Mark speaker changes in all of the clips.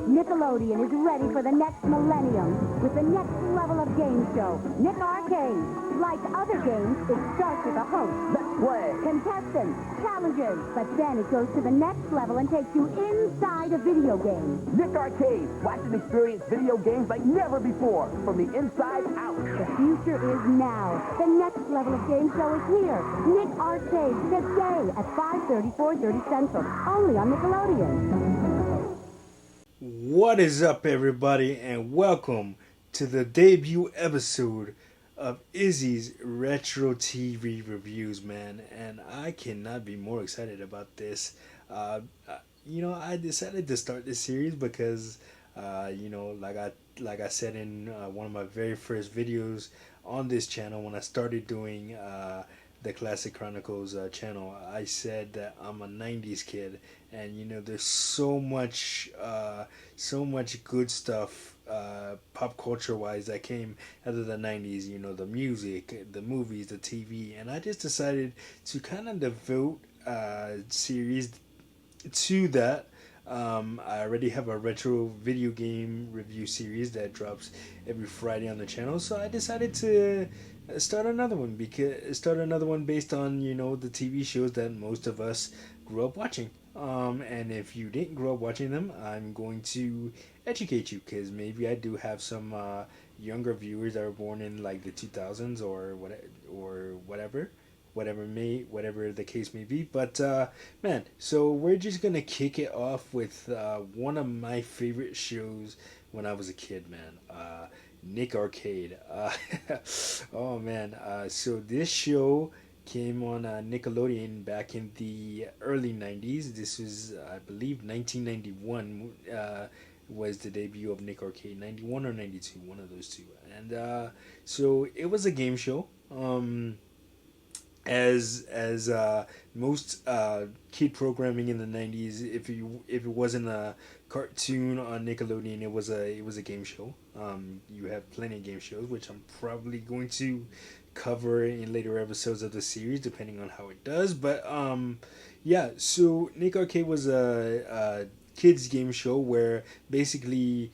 Speaker 1: Nickelodeon is ready for the next millennium with the next level of game show, Nick Arcade. Like other games, it starts with a host.
Speaker 2: Let's play.
Speaker 1: Contestants, challenges, but then it goes to the next level and takes you inside a video game.
Speaker 2: Nick Arcade. Watch and experience video games like never before, from the inside out.
Speaker 1: The future is now. The next level of game show is here. Nick Arcade, today at 5:30, 4:30 Central, only on Nickelodeon.
Speaker 3: What is up, everybody, and welcome to the debut episode of Izzy's Retro TV Reviews, man. And I cannot be more excited about this. I decided to start this series because, like I said in one of my very first videos on this channel when I started doing the Classic Chronicles channel, I said that I'm a 90s kid, and there's so much good stuff pop culture wise that came out of the 90s, the music, the movies, the TV, and I just decided to kind of devote series to that. I already have a retro video game review series that drops every Friday on the channel, so I decided to start another one based on the TV shows that most of us grew up watching. And if you didn't grow up watching them, I'm going to educate you, because maybe I do have some younger viewers that were born in like the 2000s or whatever the case may be. But man, so we're just gonna kick it off with one of my favorite shows when I was a kid, man. Nick Arcade. Oh man. So this show came on Nickelodeon back in the early 90s. This was, I believe, 1991 was the debut of Nick Arcade. 91 or 92, one of those two. And so it was a game show. As most kid programming in the 90s, if it wasn't a cartoon on Nickelodeon, it was a game show. You have plenty of game shows, which I'm probably going to cover in later episodes of the series, depending on how it does. But yeah, so Nick Arcade was a kids game show where basically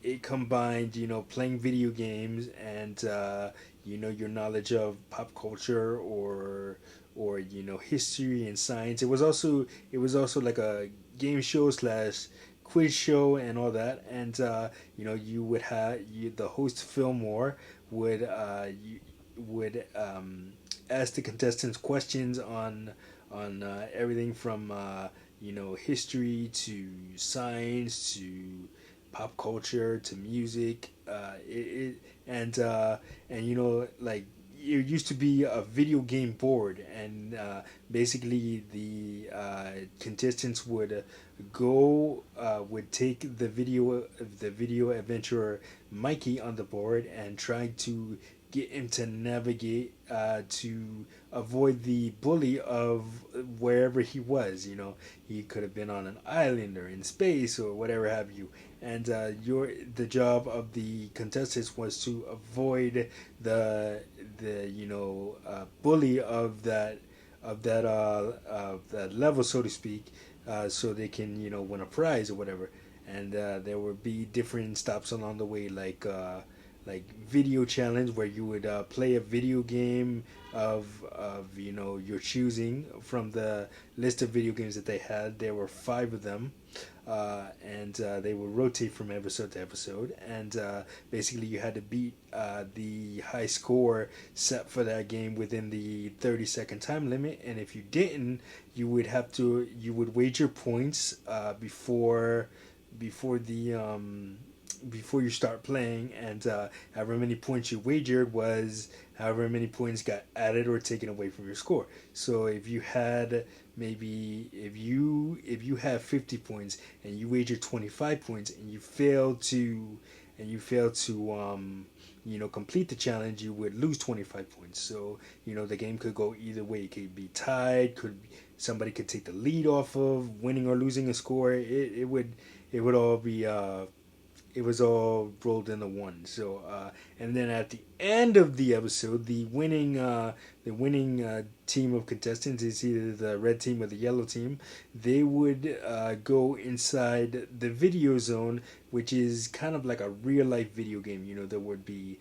Speaker 3: it combined playing video games and your knowledge of pop culture or history and science. It was also like a game show / quiz show and all that. And you would have the host Fillmore would ask the contestants questions on everything from history to science to pop culture to music. Like, it used to be a video game board, and basically the contestants would take the video adventurer Mikey on the board and try to get him to navigate to avoid the bully of wherever he was. He could have been on an island or in space or whatever have you. And the job of the contestants was to avoid the bully of that level, so to speak, so they can win a prize or whatever. And there would be different stops along the way, like video challenge, where you would play a video game of your choosing from the list of video games that they had. There were 5 of them, and they would rotate from episode to episode, and basically you had to beat the high score set for that game within the 30-second time limit. And if you didn't, you would wager points before you start playing, and however many points you wagered was however many points got added or taken away from your score. So if you had if you have 50 points and you wagered 25 points and you failed to complete the challenge, you would lose 25 points. So the game could go either way. It could be tied, somebody could take the lead off of winning or losing a score. It would all be it was all rolled into one. So and then at the end of the episode, the winning team of contestants is either the red team or the yellow team. They would go inside the video zone, which is kind of like a real life video game. You know, there would be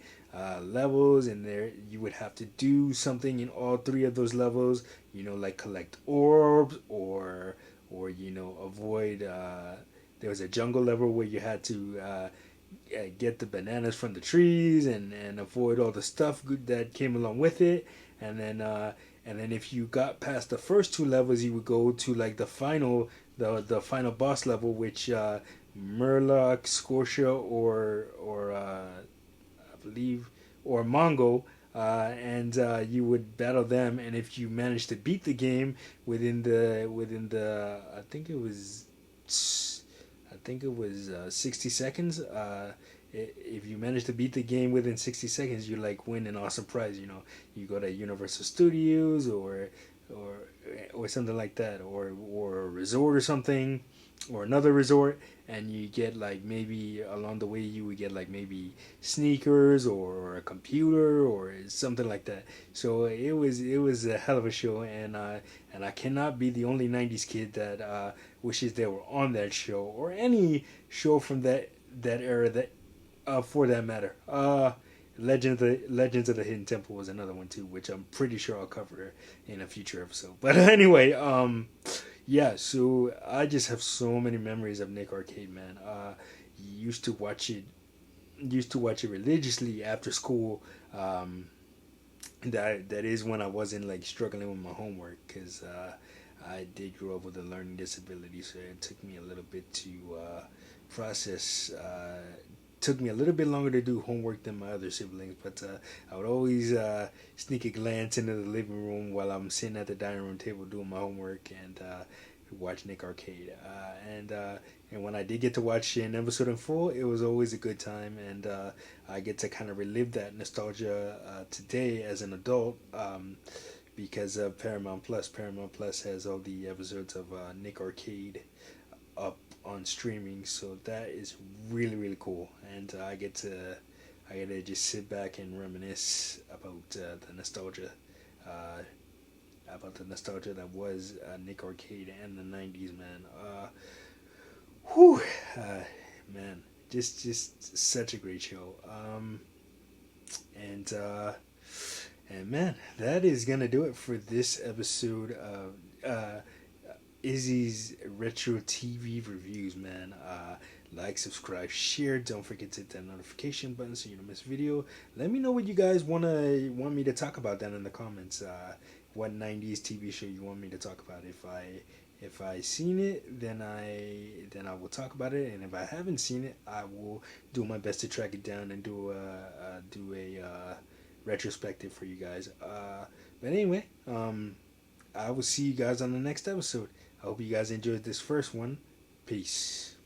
Speaker 3: levels, and there you would have to do something in all three of those levels. You know, like collect orbs or you know avoid. There was a jungle level where you had to get the bananas from the trees and avoid all the stuff that came along with it. And then if you got past the first two levels, you would go to like the final boss level, which Murloc, Scortia, or I believe or Mongo. And you would battle them, and if you managed to beat the game within the I think it was 60 seconds. If you manage to beat the game within 60 seconds, you like win an awesome prize. You know, you go to Universal Studios or something like that, or a resort or something, or another resort, and you get like maybe along the way you would get like maybe sneakers or a computer or something like that. So it was a hell of a show, and I cannot be the only '90s kid that wishes they were on that show or any show from that era that for that matter. Legends of the Hidden Temple was another one too, which I'm pretty sure I'll cover in a future episode. But anyway, yeah. So I just have so many memories of Nick Arcade, man. Used to watch it religiously after school. That is when I wasn't like struggling with my homework, because I did grow up with a learning disability, so it took me a little bit to process. Took me a little bit longer to do homework than my other siblings, but I would always sneak a glance into the living room while I'm sitting at the dining room table doing my homework and watch Nick Arcade. And when I did get to watch an episode in full, it was always a good time, and I get to kind of relive that nostalgia today as an adult because of Paramount Plus. Paramount Plus has all the episodes of Nick Arcade up on streaming, so that is really cool, and I get to just sit back and reminisce about the nostalgia that was Nick Arcade and the '90s, man. Whew, man, just such a great show. And man, that is gonna do it for this episode of Izzy's Retro TV Reviews, man. Like, subscribe, share. Don't forget to hit that notification button so you don't miss a video. Let me know what you guys want me to talk about down in the comments. What '90s TV show you want me to talk about? If I seen it, then I will talk about it, and if I haven't seen it, I will do my best to track it down and do a retrospective for you guys. But anyway, I will see you guys on the next episode. I hope you guys enjoyed this first one. Peace.